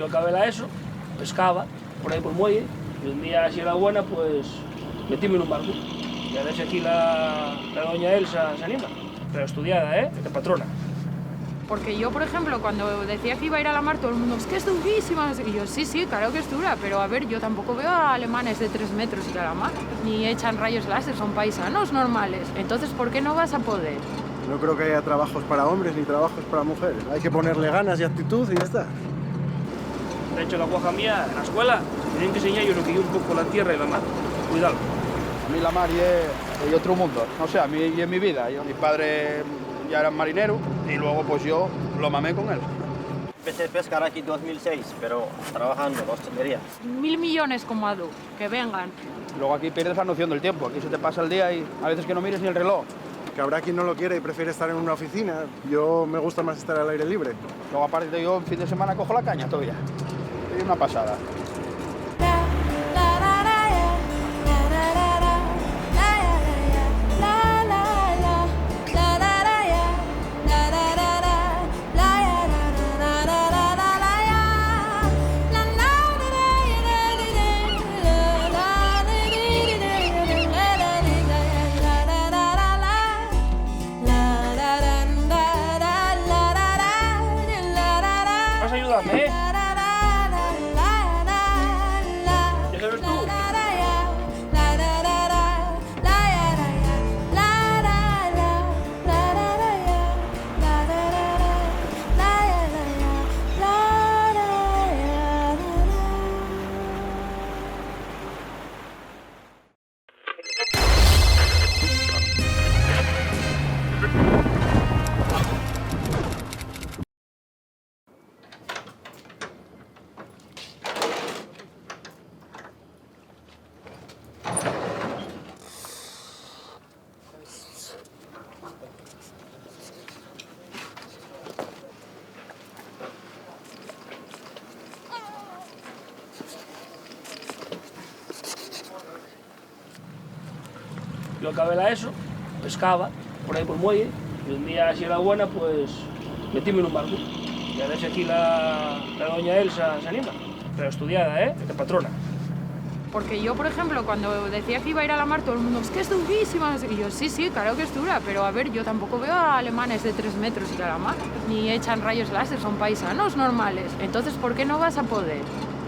Yo acabé la ESO, pescaba por ahí por el muelle, y un día, si era buena, pues metíme en un barco. Y a ver si aquí la doña Elsa se anima. Pero estudiada, de patrona. Porque yo, por ejemplo, cuando decía que iba a ir a la mar, todo el mundo, es que es durísima, no sé qué. Y yo, sí, claro que es dura, pero a ver, yo tampoco veo a alemanes de 3 metros ir a la mar, ni echan rayos láser, son paisanos normales. Entonces, ¿por qué no vas a poder? No creo que haya trabajos para hombres ni trabajos para mujeres. Hay que ponerle ganas y actitud y ya está. De hecho, la guaja mía, en la escuela, tienen que enseñar yo lo que yo un poco la tierra y la mar. Cuidado. A mí la mar es otro mundo. No sé, a mí y en mi vida. Mi padre ya era marinero y luego pues yo lo mamé con él. Empecé a pescar aquí en 2006, pero trabajando en la hostelería. 1.000 millones como Adu, que vengan. Luego aquí pierdes la noción del tiempo. Aquí se te pasa el día y a veces que no mires ni el reloj. Que habrá quien no lo quiere y prefiere estar en una oficina. Yo me gusta más estar al aire libre. Luego aparte yo en fin de semana cojo la caña todavía. Es una pasada. Vas a ayudarme, ¿Ya sabes tú? Yo acabé la ESO, pescaba por ahí por el muelle, y un día, si era buena, pues metíme en un barco. Y a ver si aquí la doña Elsa se anima. Pero estudiada, de patrona. Porque yo, por ejemplo, cuando decía que iba a ir a la mar, todo el mundo, es que es durísima, no sé qué. Y yo, sí, claro que es dura, pero a ver, yo tampoco veo a alemanes de 3 metros ir a la mar, ni echan rayos láser, son paisanos normales. Entonces, ¿por qué no vas a poder?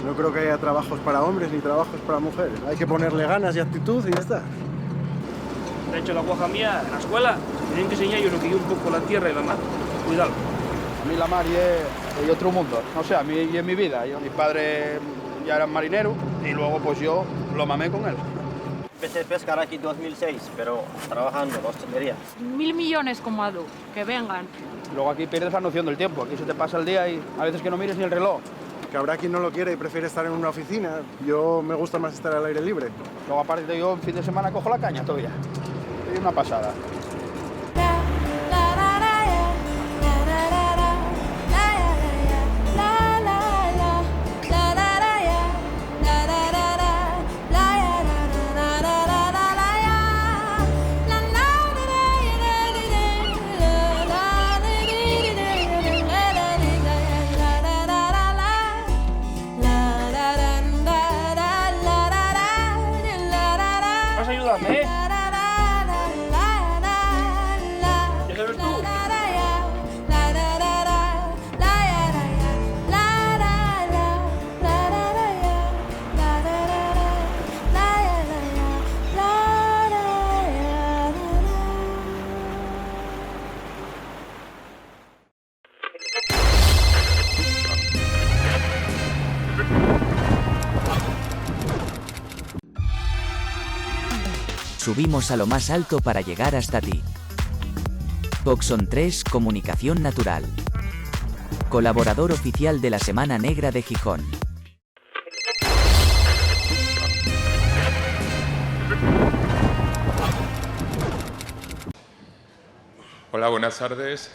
No creo que haya trabajos para hombres ni trabajos para mujeres. Hay que ponerle ganas y actitud y ya está. De hecho, la guaja mía, en la escuela, tienen que enseñar yo lo que yo un poco la tierra y la mar. Cuidado. A mí la mar es otro mundo. No sé, a mí y en mi vida. Mi padre ya era marinero y luego pues yo lo mamé con él. Empecé a pescar aquí en 2006, pero trabajando en la hostelería. 1.000 millones como Adu, que vengan. Luego aquí pierdes la noción del tiempo. Aquí se te pasa el día y a veces que no mires ni el reloj. Que habrá quien no lo quiere y prefiere estar en una oficina. Yo me gusta más estar al aire libre. Luego aparte yo en fin de semana cojo la caña todavía. Es una pasada. Vas a ayudarme, ¿Ya sabes tú? Subimos a lo más alto para llegar hasta ti. Boxon 3 Comunicación Natural. Colaborador oficial de la Semana Negra de Gijón. Hola, buenas tardes.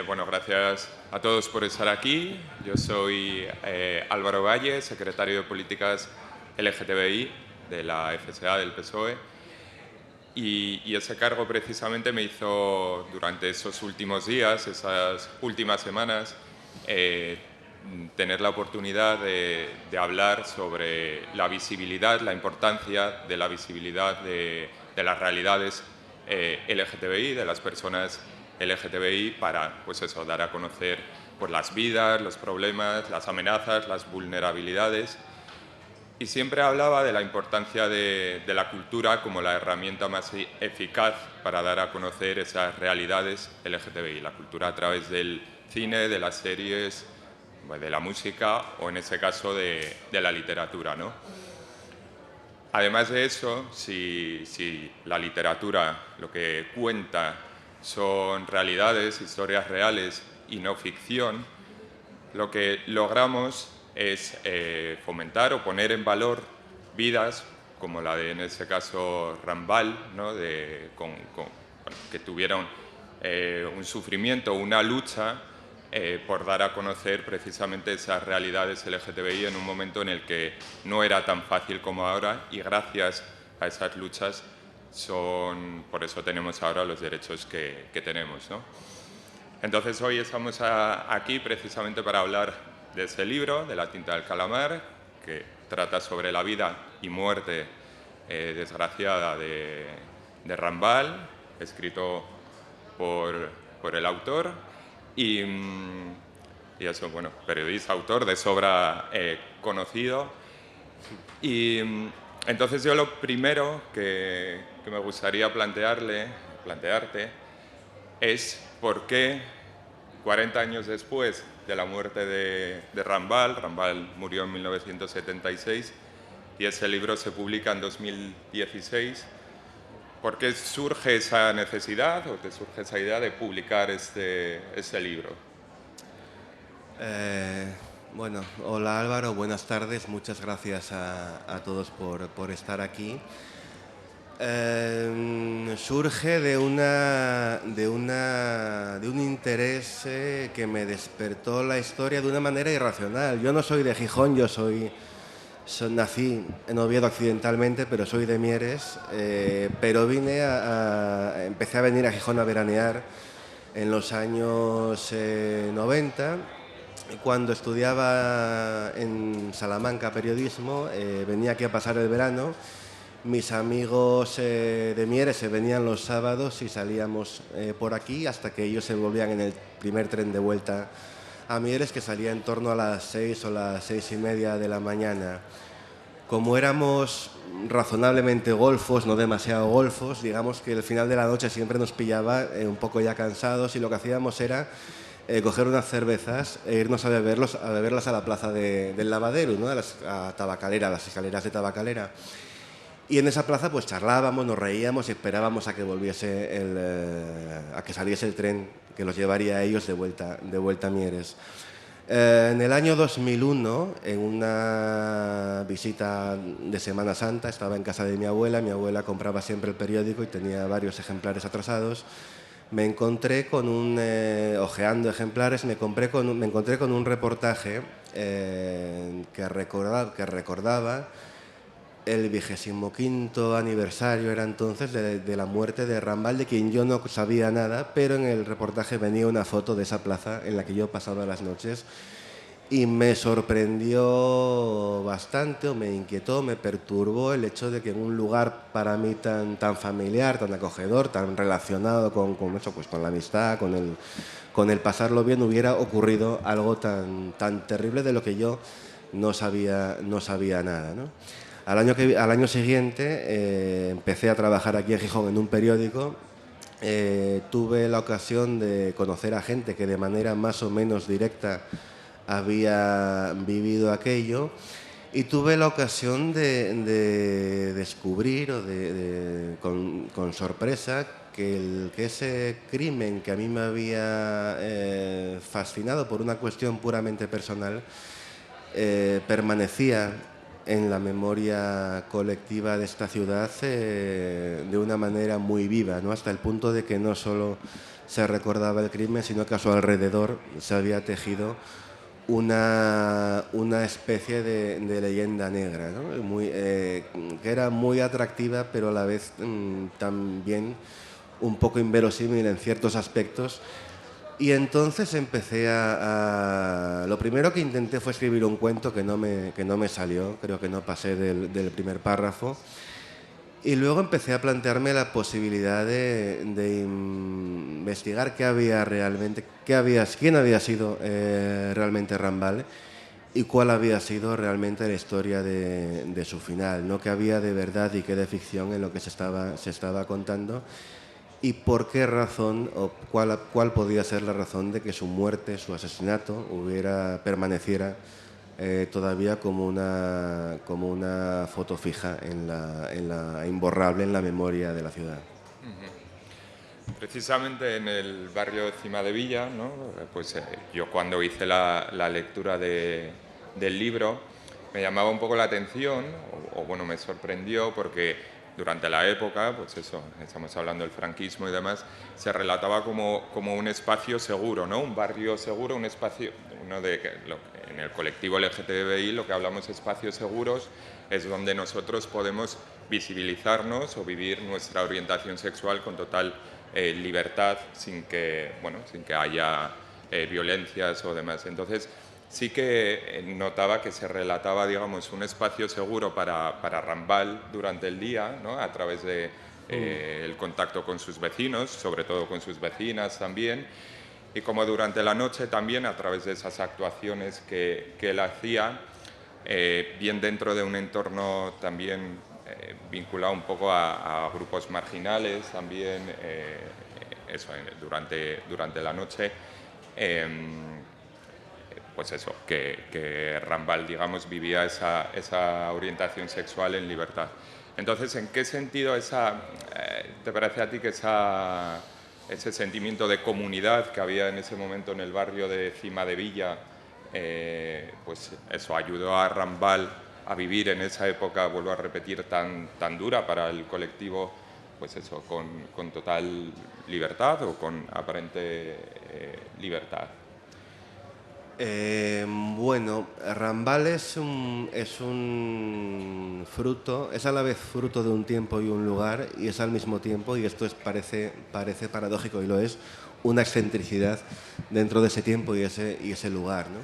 Bueno, gracias a todos por estar aquí. Yo soy Álvaro Valle, secretario de Políticas LGTBI de la FSA del PSOE. Y ese cargo precisamente me hizo, durante esos últimos días, esas últimas semanas, tener la oportunidad de hablar sobre la visibilidad, la importancia de la visibilidad de las realidades LGTBI, de las personas LGTBI, para pues eso, dar a conocer pues, las vidas, los problemas, las amenazas, las vulnerabilidades. Y siempre hablaba de la importancia de la cultura como la herramienta más eficaz para dar a conocer esas realidades LGTBI. La cultura a través del cine, de las series, de la música o en ese caso de la literatura, ¿no? Además de eso, si la literatura lo que cuenta son realidades, historias reales y no ficción, lo que logramos es fomentar o poner en valor vidas como la de, en este caso, Rambal, ¿no? Que tuvieron un sufrimiento, una lucha por dar a conocer precisamente esas realidades LGTBI en un momento en el que no era tan fácil como ahora, y gracias a esas luchas por eso tenemos ahora los derechos que tenemos, ¿no? Entonces hoy estamos aquí precisamente para hablar de ese libro, de La tinta del calamar, que trata sobre la vida y muerte desgraciada de Rambal, escrito por el autor y eso, bueno, periodista, autor de sobra conocido. Y entonces yo lo primero que me gustaría plantearte es por qué 40 años después de la muerte de Rambal murió en 1976 y ese libro se publica en 2016, ¿por qué surge esa necesidad o te surge esa idea de publicar este libro? Bueno, hola Álvaro, buenas tardes, muchas gracias a todos por estar aquí. Surge de un interés que me despertó la historia de una manera irracional. Yo no soy de Gijón, nací en Oviedo accidentalmente, pero soy de Mieres, pero empecé a venir a Gijón a veranear en los años 90. Cuando estudiaba en Salamanca periodismo, venía aquí a pasar el verano. Mis amigos de Mieres se venían los sábados y salíamos por aquí hasta que ellos se volvían en el primer tren de vuelta a Mieres, que salía en torno a las 6 o las 6:30 de la mañana. Como éramos razonablemente golfos, no demasiado golfos, digamos que el final de la noche siempre nos pillaba un poco ya cansados, y lo que hacíamos era coger unas cervezas e irnos a beberlas a la plaza del Lavadero, ¿no? a Tabacalera, las escaleras de Tabacalera. Y en esa plaza pues charlábamos, nos reíamos y esperábamos a que a que saliese el tren que los llevaría a ellos de vuelta a Mieres. En el año 2001, en una visita de Semana Santa, estaba en casa de mi abuela compraba siempre el periódico y tenía varios ejemplares atrasados. Me encontré ojeando ejemplares, me encontré con un reportaje que recordaba el 25º aniversario, era entonces, de la muerte de Rambal, de quien yo no sabía nada, pero en el reportaje venía una foto de esa plaza en la que yo pasaba las noches, y me sorprendió bastante, o me inquietó, me perturbó el hecho de que en un lugar para mí tan familiar, tan acogedor, tan relacionado con la amistad, con el pasarlo bien, hubiera ocurrido algo tan terrible de lo que yo no sabía nada, ¿no? Al año siguiente empecé a trabajar aquí en Gijón en un periódico. Tuve la ocasión de conocer a gente que de manera más o menos directa había vivido aquello, y tuve la ocasión de descubrir con sorpresa que ese crimen que a mí me había fascinado por una cuestión puramente personal permanecía en la memoria colectiva de esta ciudad de una manera muy viva, ¿no? Hasta el punto de que no solo se recordaba el crimen, sino que a su alrededor se había tejido una especie de leyenda negra, ¿no? Que era muy atractiva, pero a la vez también un poco inverosímil en ciertos aspectos. Y entonces empecé lo primero que intenté fue escribir un cuento que no me salió, creo que no pasé del primer párrafo. Y luego empecé a plantearme la posibilidad de investigar qué había realmente, quién había sido realmente Rambal y cuál había sido realmente la historia de su final, ¿no? Qué había de verdad y qué de ficción en lo que se estaba contando y por qué razón o cuál podía ser la razón de que su muerte, su asesinato, permaneciera todavía como una foto fija imborrable en la memoria de la ciudad. Precisamente en el barrio de Cimadevilla, ¿no? Pues yo cuando hice la lectura del libro me llamaba un poco la atención, o bueno, me sorprendió porque durante la época, pues eso, estamos hablando del franquismo y demás, se relataba como un espacio seguro, ¿no? Un barrio seguro, un espacio, en el colectivo LGTBI lo que hablamos de espacios seguros es donde nosotros podemos visibilizarnos o vivir nuestra orientación sexual con total libertad sin que haya violencias o demás. Entonces sí que notaba que se relataba, digamos, un espacio seguro para Rambal durante el día, ¿no? A través de el contacto con sus vecinos, sobre todo con sus vecinas también, y como durante la noche también a través de esas actuaciones que él hacía, bien dentro de un entorno también vinculado un poco a grupos marginales también, durante la noche, pues eso, que Rambal, digamos, vivía esa orientación sexual en libertad. Entonces, ¿en qué sentido te parece a ti que ese sentimiento de comunidad que había en ese momento en el barrio de Cimadevilla, pues eso ayudó a Rambal a vivir en esa época, vuelvo a repetir, tan dura para el colectivo, pues eso, con total libertad o con aparente libertad? Bueno, Rambal es un fruto, es a la vez fruto de un tiempo y un lugar, y es al mismo tiempo, y esto parece paradójico y lo es, una excentricidad dentro de ese tiempo y ese lugar, ¿no?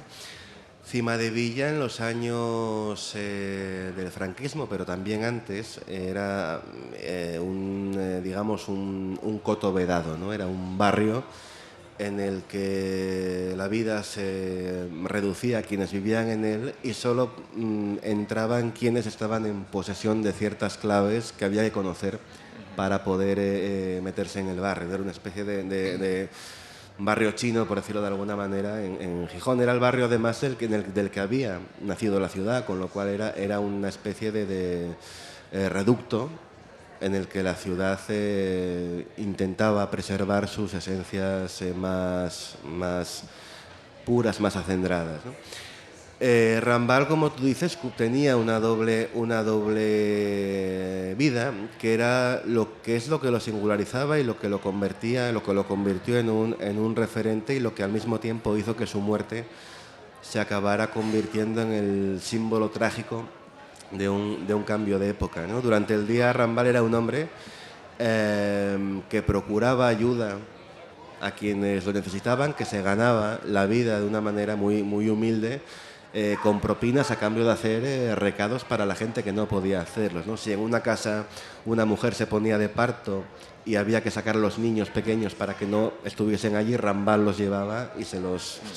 Cimadevilla en los años del franquismo, pero también antes, era un coto vedado, ¿no? Era un barrio en el que la vida se reducía a quienes vivían en él y solo entraban quienes estaban en posesión de ciertas claves que había que conocer para poder meterse en el barrio. Era una especie de barrio chino, por decirlo de alguna manera, en Gijón. Era el barrio además del que había nacido la ciudad, con lo cual era una especie de reducto en el que la ciudad intentaba preservar sus esencias más puras, más acendradas, ¿no? Rambal, como tú dices, tenía una doble vida, que era lo que lo singularizaba y lo que lo convirtió en un referente, y lo que al mismo tiempo hizo que su muerte se acabara convirtiendo en el símbolo trágico de un cambio de época, ¿no? Durante el día Rambal era un hombre que procuraba ayuda a quienes lo necesitaban, que se ganaba la vida de una manera muy humilde, con propinas a cambio de hacer recados para la gente que no podía hacerlos, ¿no? Si en una casa una mujer se ponía de parto y había que sacar a los niños pequeños para que no estuviesen allí, Rambal los llevaba y se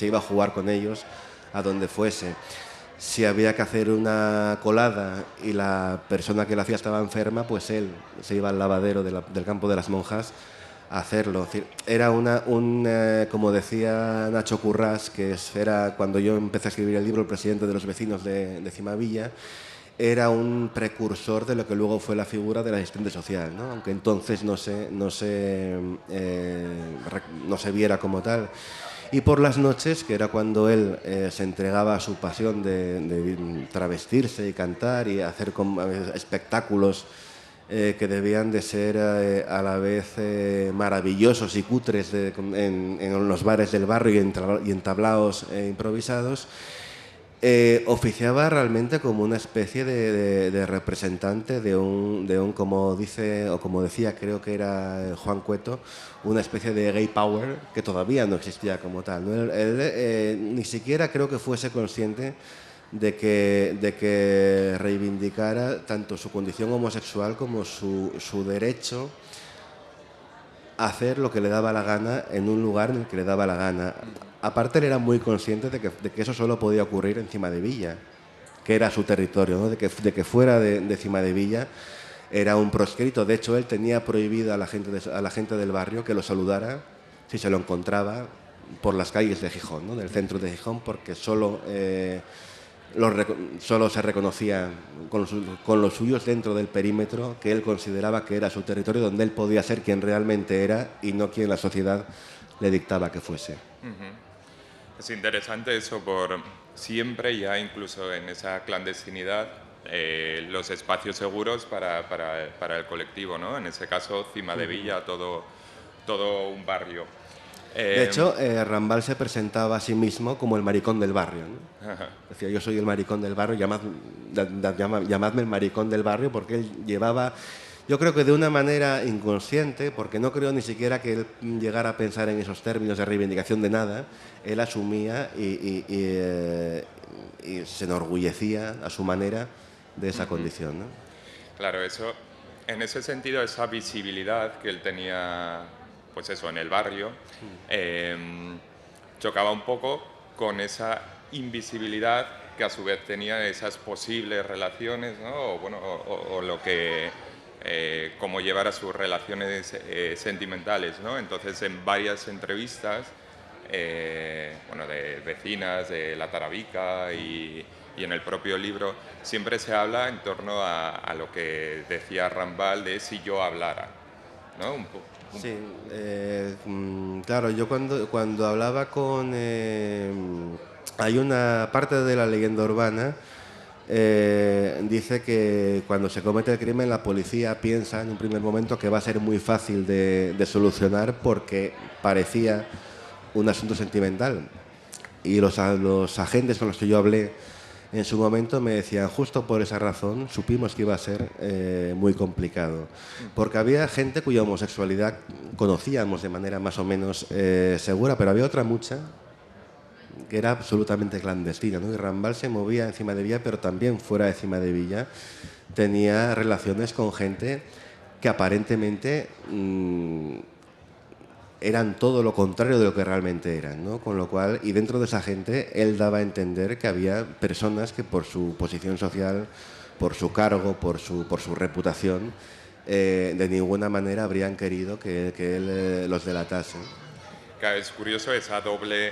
iba a jugar con ellos a donde fuese. Si había que hacer una colada y la persona que lo hacía estaba enferma, pues él se iba al lavadero del campo de las monjas a hacerlo. Es decir, era como decía Nacho Currás, que era cuando yo empecé a escribir el libro, el presidente de los vecinos de Cimadevilla, era un precursor de lo que luego fue la figura del asistente social, ¿no? Aunque entonces no se viera como tal. Y por las noches, que era cuando él se entregaba a su pasión de travestirse y cantar y hacer espectáculos que debían de ser a la vez maravillosos y cutres en los bares del barrio y en tablaos improvisados, Oficiaba realmente como una especie de representante de un, como dice, o como decía, creo que era Juan Cueto, una especie de gay power que todavía no existía como tal, ¿no? Él ni siquiera creo que fuese consciente de que reivindicara tanto su condición homosexual como su derecho a hacer lo que le daba la gana en un lugar en el que le daba la gana. Aparte, él era muy consciente de que eso solo podía ocurrir en Cimadevilla, que era su territorio, ¿no? de que fuera de Cimadevilla era un proscrito. De hecho, él tenía prohibido a la gente del barrio que lo saludara si se lo encontraba por las calles de Gijón, ¿no? Del centro de Gijón, porque solo se reconocía con los suyos dentro del perímetro que él consideraba que era su territorio, donde él podía ser quien realmente era y no quien la sociedad le dictaba que fuese. Es interesante eso por siempre, ya incluso en esa clandestinidad, los espacios seguros para el colectivo, ¿no? En ese caso, Cimadevilla, todo un barrio. De hecho, Rambal se presentaba a sí mismo como el maricón del barrio, ¿no? Decía, yo soy el maricón del barrio, llamadme el maricón del barrio, porque él llevaba, yo creo que de una manera inconsciente, porque no creo ni siquiera que él llegara a pensar en esos términos de reivindicación de nada, él asumía y se enorgullecía a su manera de esa condición, ¿no? Claro, en ese sentido, esa visibilidad que él tenía, pues eso, en el barrio, chocaba un poco con esa invisibilidad que a su vez tenía esas posibles relaciones, ¿no? O lo que, cómo llevar a sus relaciones sentimentales, ¿no? Entonces, en varias entrevistas, de vecinas de La Tarabica y en el propio libro, siempre se habla en torno a lo que decía Rambal de si yo hablara, ¿no? Sí, claro, yo cuando hablaba con... hay una parte de la leyenda urbana, dice que cuando se comete el crimen la policía piensa en un primer momento que va a ser muy fácil de solucionar porque parecía un asunto sentimental. Y los agentes con los que yo hablé en su momento me decían, justo por esa razón supimos que iba a ser muy complicado, porque había gente cuya homosexualidad conocíamos de manera más o menos segura, pero había otra mucha que era absolutamente clandestina, ¿no? Y Rambal se movía en Cimadevilla, pero también fuera de Cimadevilla tenía relaciones con gente que aparentemente eran todo lo contrario de lo que realmente eran, ¿no? Con lo cual, y dentro de esa gente, él daba a entender que había personas que por su posición social, por su cargo, por su reputación, de ninguna manera habrían querido que él los delatase. Claro, es curioso esa doble,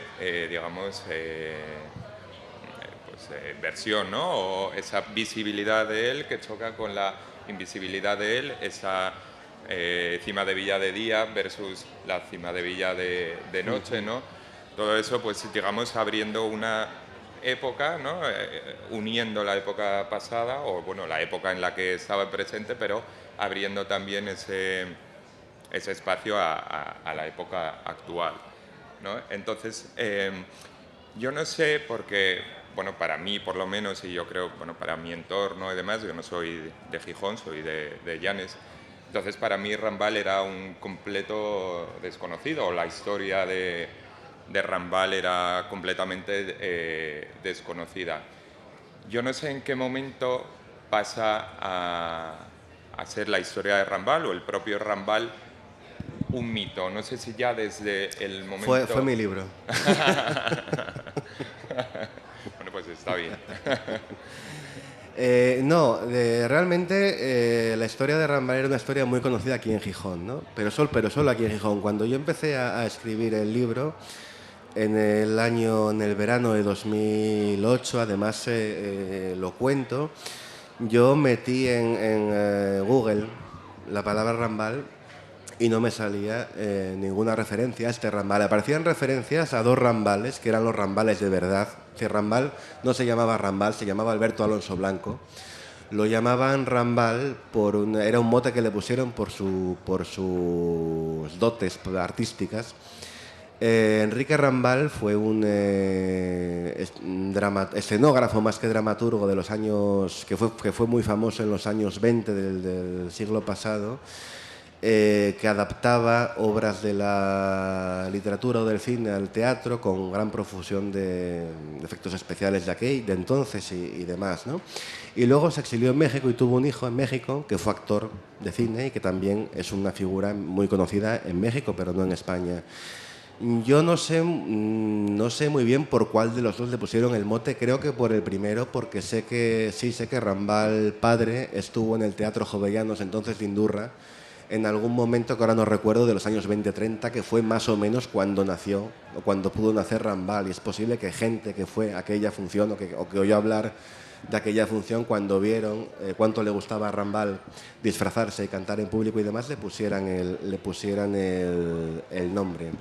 versión, ¿no? O esa visibilidad de él que choca con la invisibilidad de él, esa Cimadevilla de día versus la Cimadevilla de noche, ¿no? Todo eso, pues digamos, abriendo una época, ¿no? Uniendo la época pasada, o bueno, la época en la que estaba presente, pero abriendo también ese espacio a la época actual, ¿no? Entonces, yo no sé, porque, bueno, para mí por lo menos, y yo creo, bueno, para mi entorno y demás, yo no soy de Gijón, soy de Llanes. Entonces, para mí Rambal era un completo desconocido, o la historia de Rambal era completamente desconocida. Yo no sé en qué momento pasa a ser la historia de Rambal o el propio Rambal un mito. No sé si ya desde el momento... Fue mi libro. Bueno, pues está bien. Realmente la historia de Rambal era una historia muy conocida aquí en Gijón, ¿no? Pero solo aquí en Gijón. Cuando yo empecé a escribir el libro, en el verano de 2008, además lo cuento, yo metí en Google la palabra Rambal y no me salía ninguna referencia a este Rambal. Aparecían referencias a dos Rambales, que eran los Rambales de verdad. Que Rambal no se llamaba Rambal, se llamaba Alberto Alonso Blanco. Lo llamaban Rambal era un mote que le pusieron por sus dotes de Enrique Rambal fue un escenógrafo más que dramaturgo de los años, que fue muy famoso en los años 20 del siglo pasado, que adaptaba obras de la literatura o del cine al teatro con gran profusión de efectos especiales de entonces y demás, ¿no? Y luego se exilió en México y tuvo un hijo en México que fue actor de cine y que también es una figura muy conocida en México, pero no en España. Yo no sé muy bien por cuál de los dos le pusieron el mote, creo que por el primero, porque sé que Rambal padre estuvo en el Teatro Jovellanos, entonces de Indurra, en algún momento que ahora no recuerdo, de los años 20-30, que fue más o menos cuando nació o cuando pudo nacer Rambal, y es posible que gente que fue a aquella función o que oyó hablar de aquella función, cuando vieron cuánto le gustaba a Rambal disfrazarse y cantar en público y demás, le pusieran el nombre.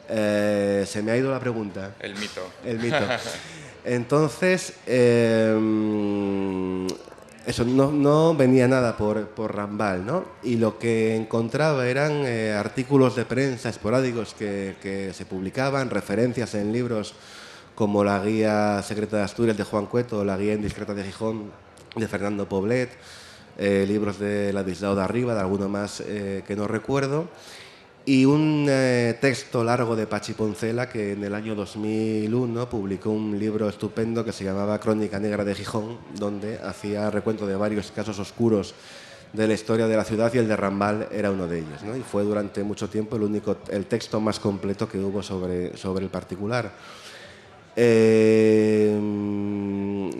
Se me ha ido la pregunta. El mito. El mito. Entonces, eso, no venía nada por Rambal, ¿no? Y lo que encontraba eran artículos de prensa esporádicos que se publicaban, referencias en libros como la Guía Secreta de Asturias de Juan Cueto, la Guía Indiscreta de Gijón de Fernando Poblet, libros de Ladislao de Arriba, de alguno más que no recuerdo, y un texto largo de Pachi Poncela, que en el año 2001 publicó un libro estupendo que se llamaba Crónica Negra de Gijón, donde hacía recuento de varios casos oscuros de la historia de la ciudad, y el de Rambal era uno de ellos, ¿no? Y fue durante mucho tiempo el texto más completo que hubo sobre el particular.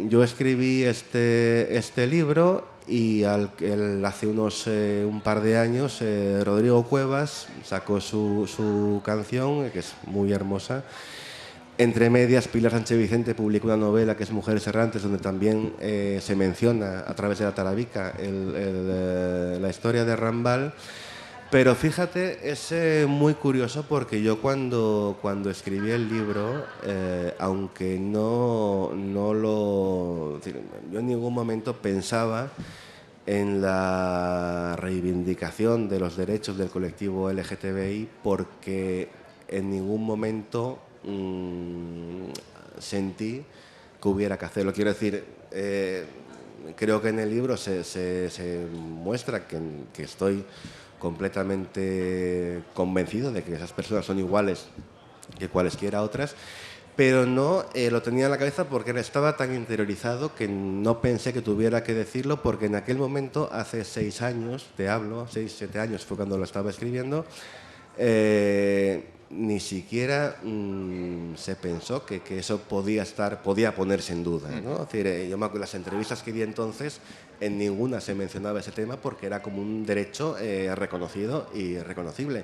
Yo escribí este libro y hace un par de años Rodrigo Cuevas sacó su canción, que es muy hermosa. Entre medias, Pilar Sánchez Vicente publicó una novela que es Mujeres Errantes, donde también se menciona a través de la tarabica la historia de Rambal. Pero fíjate, es muy curioso porque yo cuando escribí el libro, aunque yo en ningún momento pensaba en la reivindicación de los derechos del colectivo LGTBI, porque en ningún momento sentí que hubiera que hacerlo. Quiero decir, creo que en el libro se muestra que estoy completamente convencido de que esas personas son iguales que cualesquiera otras, pero no lo tenía en la cabeza porque estaba tan interiorizado que no pensé que tuviera que decirlo, porque en aquel momento, hace 6 años, 6-7 años fue cuando lo estaba escribiendo, ni siquiera se pensó que eso podía ponerse en duda, ¿no? Es decir, yo me acuerdo, las entrevistas que di entonces, en ninguna se mencionaba ese tema porque era como un derecho reconocido y reconocible.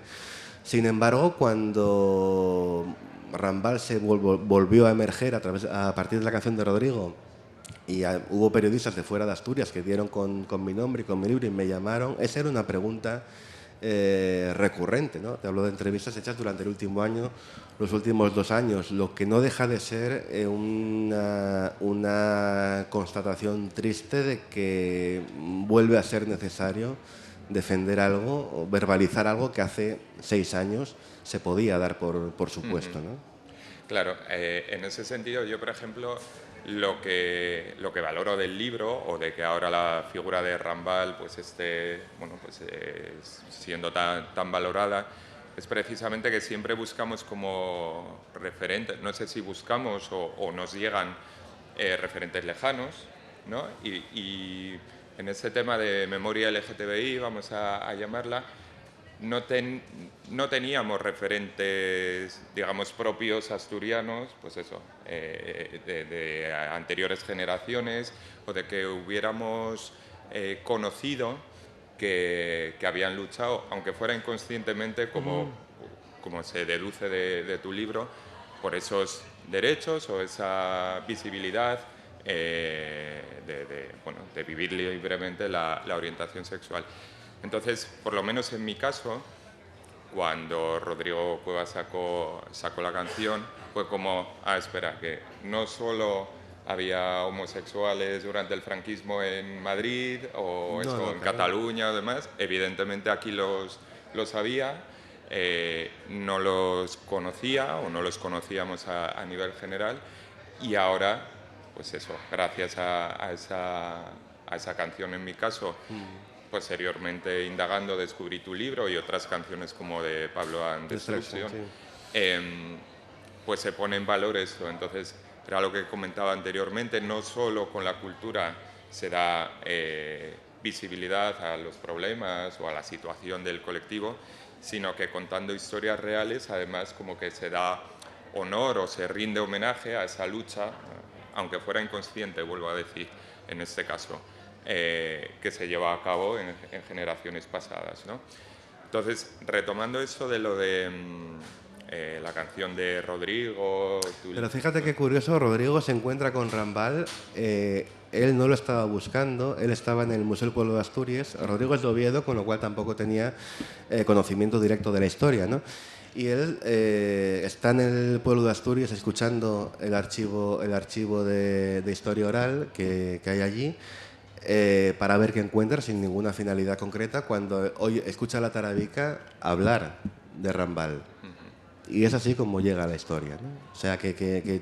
Sin embargo, cuando Rambal se volvió a emerger a partir de la canción de Rodrigo, y hubo periodistas de fuera de Asturias que dieron con mi nombre y con mi libro y me llamaron, esa era una pregunta recurrente, ¿no? Te hablo de entrevistas hechas durante el último año, los últimos 2 años, lo que no deja de ser una constatación triste de que vuelve a ser necesario defender algo o verbalizar algo que hace 6 años se podía dar por supuesto, ¿no? Claro, en ese sentido yo, por ejemplo, lo que valoro del libro, o de que ahora la figura de Rambal pues esté siendo tan valorada, es precisamente que siempre buscamos como referentes, no sé si buscamos o nos llegan referentes lejanos, ¿no? Y en ese tema de memoria LGTBI, vamos a llamarla, no teníamos referentes, digamos, propios asturianos, pues eso, de anteriores generaciones, o de que hubiéramos conocido que habían luchado, aunque fuera inconscientemente, como se deduce de tu libro, por esos derechos o esa visibilidad de vivir libremente la orientación sexual. Entonces, por lo menos en mi caso, cuando Rodrigo Cuevas sacó la canción, fue como, espera, que no solo había homosexuales durante el franquismo en Madrid o en Cataluña o demás, evidentemente aquí los había, no los conocía o no los conocíamos a nivel general, Y ahora, pues eso, gracias a esa canción en mi caso, posteriormente indagando descubrí tu libro y otras canciones como de Pablo and Destruction, pues se pone en valor esto. Entonces, era lo que comentaba anteriormente, no solo con la cultura se da visibilidad a los problemas o a la situación del colectivo, sino que contando historias reales, además como que se da honor o se rinde homenaje a esa lucha, aunque fuera inconsciente, vuelvo a decir, en este caso, que se lleva a cabo en generaciones pasadas, ¿no? Entonces, retomando eso de lo de la canción de Rodrigo... Pero fíjate qué curioso, Rodrigo se encuentra con Rambal, él no lo estaba buscando, él estaba en el Museo del Pueblo de Asturias, Rodrigo es de Oviedo, con lo cual tampoco tenía conocimiento directo de la historia, ¿no? Y él está en el pueblo de Asturias escuchando el archivo de historia oral que hay allí para ver qué encuentra sin ninguna finalidad concreta cuando escucha a la tarabica hablar de Rambal. Y es así como llega a la historia, ¿no? O sea, que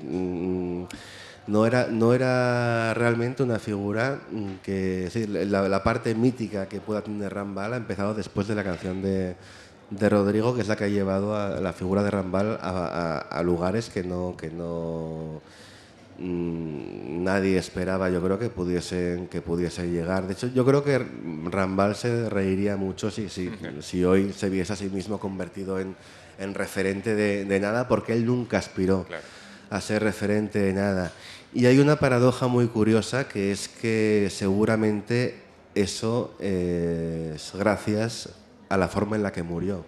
no era realmente una figura que... Sí, la parte mítica que pueda tener Rambal ha empezado después de la canción de Rodrigo, que es la que ha llevado a la figura de Rambal a lugares que nadie esperaba, yo creo, que pudiese llegar. De hecho, yo creo que Rambal se reiría mucho si hoy se viese a sí mismo convertido en referente de nada, porque él nunca aspiró a ser referente de nada. Y hay una paradoja muy curiosa, que es que seguramente eso es gracias a la forma en la que murió.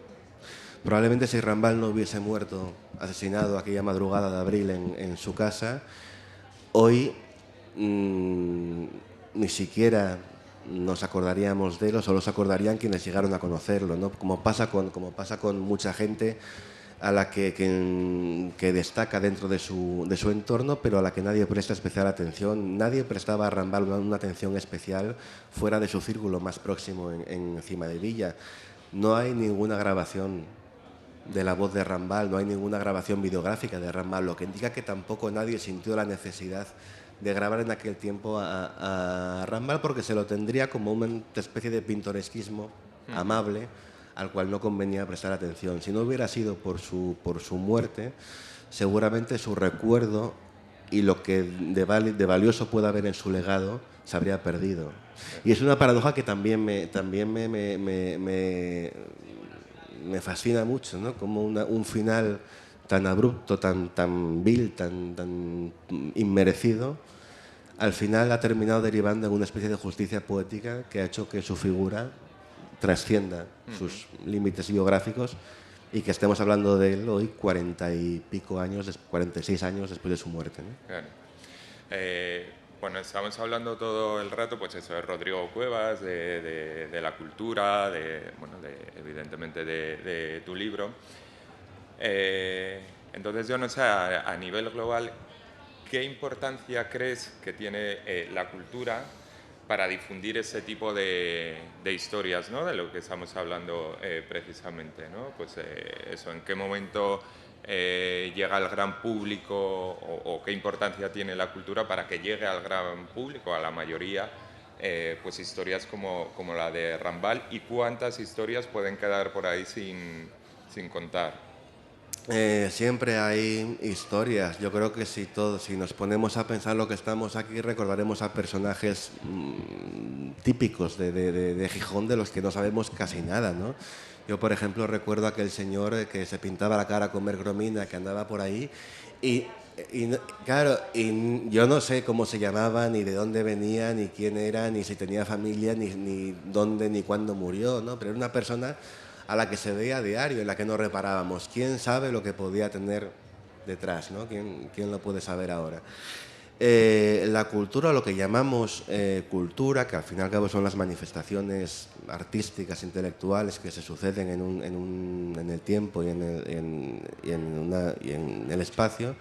Probablemente si Rambal no hubiese muerto asesinado aquella madrugada de abril en su casa, hoy ni siquiera nos acordaríamos de él, o solo se acordarían quienes llegaron a conocerlo, ¿no? Como pasa con mucha gente a la que destaca dentro de su entorno, pero a la que nadie presta especial atención. Nadie prestaba a Rambal una atención especial fuera de su círculo más próximo en Cima de Villa. No hay ninguna grabación de la voz de Rambal, no hay ninguna grabación videográfica de Rambal, lo que indica que tampoco nadie sintió la necesidad de grabar en aquel tiempo a Rambal, porque se lo tendría como una especie de pintoresquismo amable al cual no convenía prestar atención. Si no hubiera sido por su muerte, seguramente su recuerdo y lo que de valioso pueda haber en su legado se habría perdido. Y es una paradoja que también me fascina mucho, ¿no? Como un final tan abrupto, tan vil, tan inmerecido, al final ha terminado derivando en una especie de justicia poética que ha hecho que su figura trascienda sus límites biográficos y que estemos hablando de él hoy 46 años después de su muerte, ¿no? Claro. Bueno, estamos hablando todo el rato, pues eso, de Rodrigo Cuevas, de la cultura, evidentemente de tu libro. Entonces, yo no sé, a nivel global, ¿qué importancia crees que tiene la cultura para difundir ese tipo de historias, ¿no? De lo que estamos hablando precisamente, ¿no? Pues eso, ¿en qué momento llega al gran público o qué importancia tiene la cultura para que llegue al gran público, a la mayoría, pues historias como la de Rambal, y cuántas historias pueden quedar por ahí sin contar? Siempre hay historias. Yo creo que si nos ponemos a pensar lo que estamos aquí, recordaremos a personajes típicos de Gijón, de los que no sabemos casi nada, ¿no? Yo, por ejemplo, recuerdo a aquel señor que se pintaba la cara con mercromina, que andaba por ahí, y claro, y yo no sé cómo se llamaba, ni de dónde venía, ni quién era, ni si tenía familia, ni dónde, ni cuándo murió, ¿no? Pero era una persona a la que se veía a diario, en la que no reparábamos. ¿Quién sabe lo que podía tener detrás, ¿no? ¿Quién lo puede saber ahora? La cultura, lo que llamamos cultura, que al fin y al cabo son las manifestaciones artísticas, intelectuales que se suceden en el tiempo y en el espacio,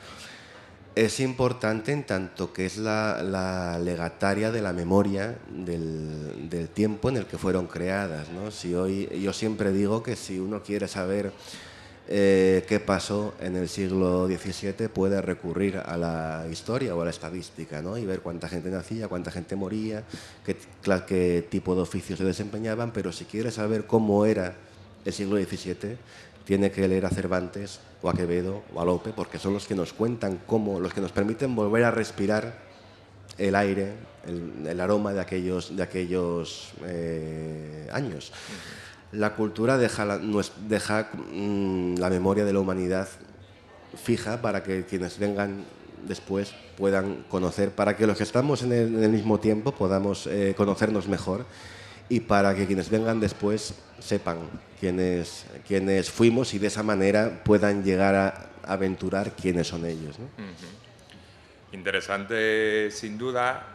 es importante en tanto que es la legataria de la memoria del tiempo en el que fueron creadas, ¿no? Yo siempre digo que si uno quiere saber qué pasó en el siglo XVII, puede recurrir a la historia o a la estadística, ¿no? Y ver cuánta gente nacía, cuánta gente moría, qué tipo de oficios se desempeñaban, pero si quiere saber cómo era el siglo XVII, tiene que leer a Cervantes o a Quevedo o a Lope, porque son los que nos cuentan cómo, los que nos permiten volver a respirar el aire, el aroma de aquellos años. La cultura deja la memoria de la humanidad fija para que quienes vengan después puedan conocer, para que los que estamos en el mismo tiempo podamos conocernos mejor y para que quienes vengan después sepan quiénes fuimos y de esa manera puedan llegar a aventurar quiénes son ellos, ¿no? Interesante, sin duda.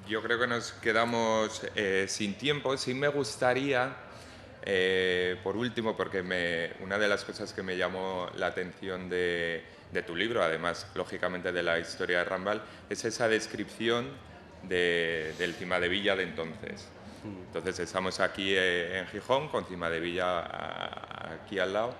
Yo creo que nos quedamos sin tiempo. Sí me gustaría, por último, porque una de las cosas que me llamó la atención de tu libro, además, lógicamente, de la historia de Rambal, es esa descripción del Cimadevilla de entonces. Entonces, estamos aquí en Gijón, con Cimadevilla aquí al lado.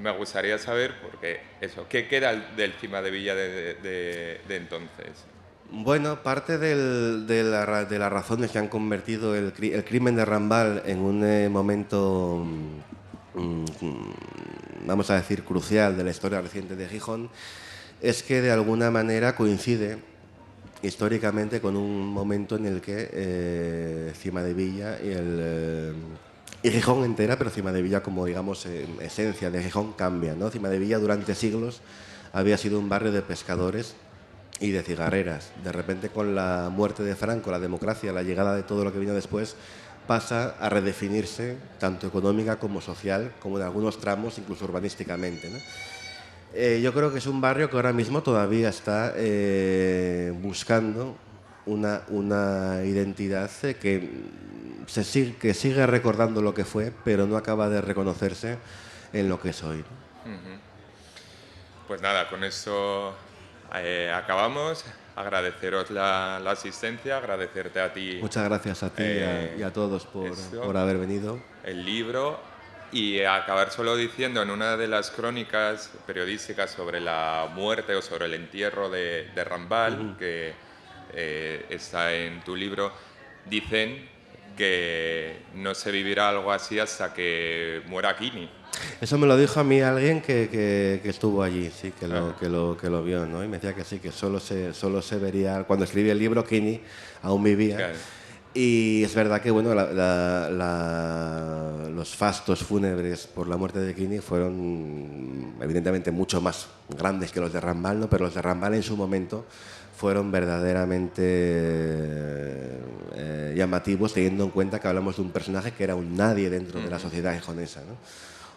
Me gustaría saber, porque eso, ¿qué queda del Cimadevilla de entonces? Bueno, parte de las razones que han convertido el crimen de Rambal en un momento, vamos a decir, crucial de la historia reciente de Gijón, es que de alguna manera coincide históricamente con un momento en el que Cimadevilla y Gijón entera, pero Cimadevilla como, digamos, esencia de Gijón cambia, ¿no? Cimadevilla durante siglos había sido un barrio de pescadores y de cigarreras. De repente, con la muerte de Franco, la democracia, la llegada de todo lo que vino después, pasa a redefinirse tanto económica como social, como en algunos tramos, incluso urbanísticamente, ¿no? Yo creo que es un barrio que ahora mismo todavía está buscando una identidad que sigue recordando lo que fue, pero no acaba de reconocerse en lo que es hoy, ¿no? Pues nada, con eso acabamos. Agradeceros la asistencia, agradecerte a ti. Muchas gracias a ti y a todos por haber venido. El libro, y acabar solo diciendo, en una de las crónicas periodísticas sobre la muerte o sobre el entierro de Rambal, que está en tu libro, dicen que no se vivirá algo así hasta que muera Kini. Eso me lo dijo a mí alguien que estuvo allí, sí, que lo vio, ¿no? Y me decía que sí, que solo se vería... Cuando escribí el libro, Kini aún vivía. Claro. Y es verdad que, bueno, los fastos fúnebres por la muerte de Kini fueron evidentemente mucho más grandes que los de Rambal, ¿no? Pero los de Rambal en su momento fueron verdaderamente llamativos, teniendo en cuenta que hablamos de un personaje que era un nadie dentro de la sociedad gijonesa, ¿no?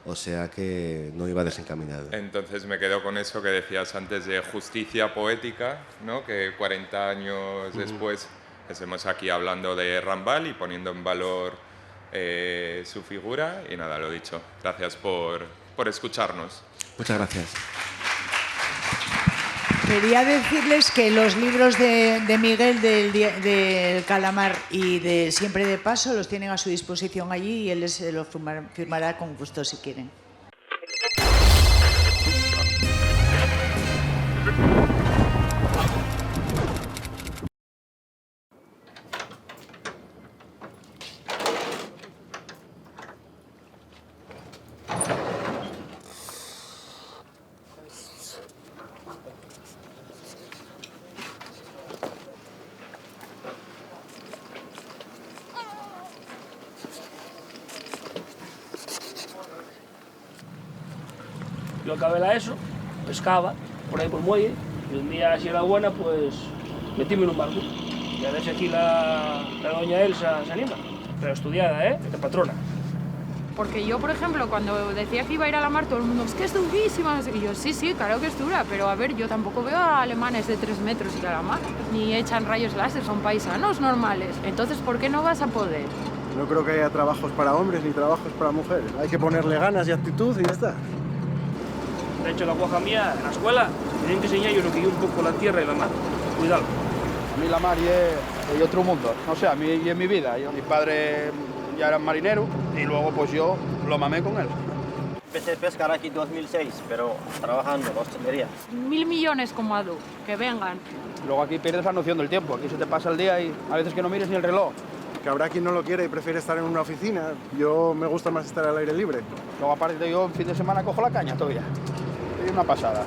O sea que no iba desencaminado. Entonces me quedo con eso que decías antes de justicia poética, ¿no? Que 40 años después estemos aquí hablando de Rambal y poniendo en valor su figura. Y nada, lo dicho. Gracias por escucharnos. Muchas gracias. Quería decirles que los libros de Miguel del Calamar y de Siempre de Paso los tienen a su disposición allí y él les lo firmará con gusto si quieren. Yo acabé la ESO, pescaba por ahí por el muelle, y un día, si era buena, pues metíme en un barco. Y a ver si aquí la doña Elsa se anima. Pero estudiada, de patrona. Porque yo, por ejemplo, cuando decía que iba a ir a la mar, todo el mundo, es que es durísima. Y yo, sí, claro que es dura, pero a ver, yo tampoco veo a alemanes de 3 metros ir a la mar, ni echan rayos láser, son paisanos normales. Entonces, ¿por qué no vas a poder? No creo que haya trabajos para hombres ni trabajos para mujeres. Hay que ponerle ganas y actitud y ya está. De hecho, la guaja mía, en la escuela, me tienen que enseñar yo lo que yo un poco la tierra y la mar. Cuidado. A mí la mar es otro mundo. No sé, a mí y en mi vida. Mi padre ya era marinero y luego pues yo lo mamé con él. Empecé a pescar aquí 2006, pero trabajando en hostelería. 1000 millones como Adu, que vengan. Luego aquí pierdes la noción del tiempo. Aquí se te pasa el día y a veces que no mires ni el reloj. Que habrá quien no lo quiere y prefiere estar en una oficina. Yo me gusta más estar al aire libre. Luego aparte yo en fin de semana cojo la caña todavía. Es una pasada.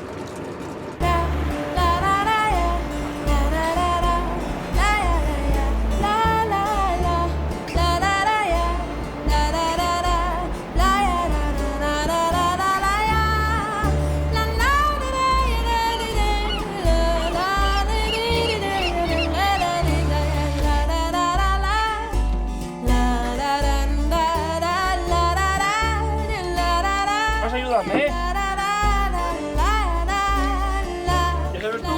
Vas a ayudarme, ¿eh? Ya sabes tú.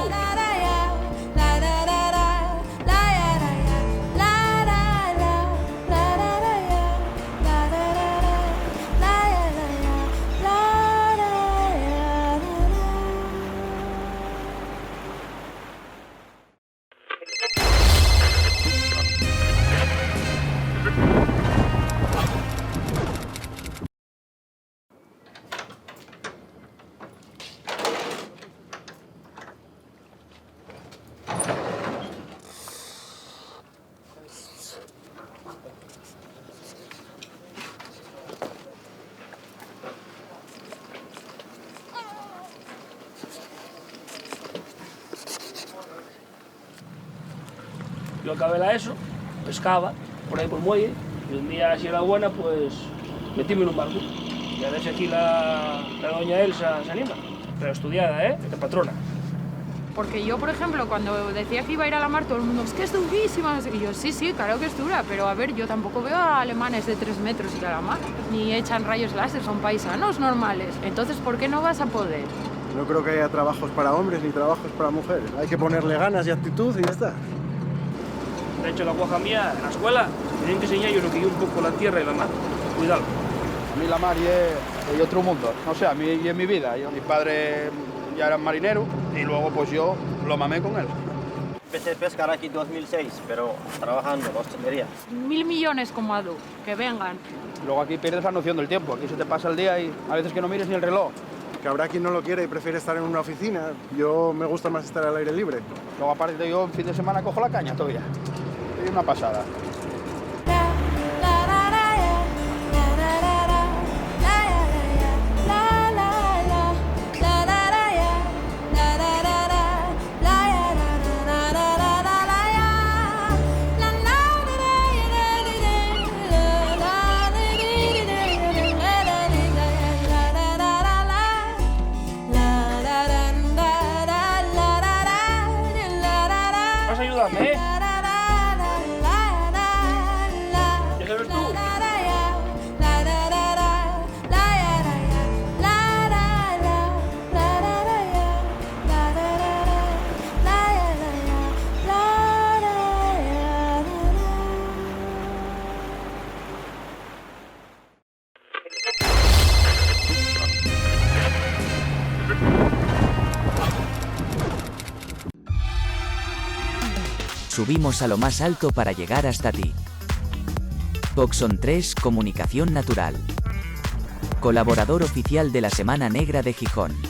Yo acabé la ESO, pescaba por ahí por el muelle, y un día, si era buena, pues metíme en un barco. Y a ver si aquí la doña Elsa se anima. Pero estudiada, ¿eh? De patrona. Porque yo, por ejemplo, cuando decía que iba a ir a la mar, todo el mundo, es que es durísima. No sé qué. Y yo, sí, sí, claro que es dura, pero a ver, yo tampoco veo a alemanes de 3 metros y a la mar. Ni echan rayos láser, son paisanos normales. Entonces, ¿por qué no vas a poder? No creo que haya trabajos para hombres ni trabajos para mujeres. Hay que ponerle ganas y actitud y ya está. De hecho, la guaja mía, en la escuela, tienen que enseñar yo lo que yo un poco la tierra y la mar. Cuidado. A mí la mar es otro mundo. No sé, a mí y en mi vida. Mi padre ya era marinero y luego pues yo lo mamé con él. Empecé a pescar aquí 2006, pero trabajando en hostelería. 1000 millones como Adu, que vengan. Luego aquí pierdes la noción del tiempo. Aquí se te pasa el día y a veces que no mires ni el reloj. Que habrá quien no lo quiere y prefiere estar en una oficina. Yo me gusta más estar al aire libre. Luego aparte yo en fin de semana cojo la caña todavía. Es una pasada. Vas a ayudarme, ¿eh? Ya sabes tú. Subimos a lo más alto para llegar hasta ti. Coxon 3 Comunicación Natural. Colaborador oficial de la Semana Negra de Gijón.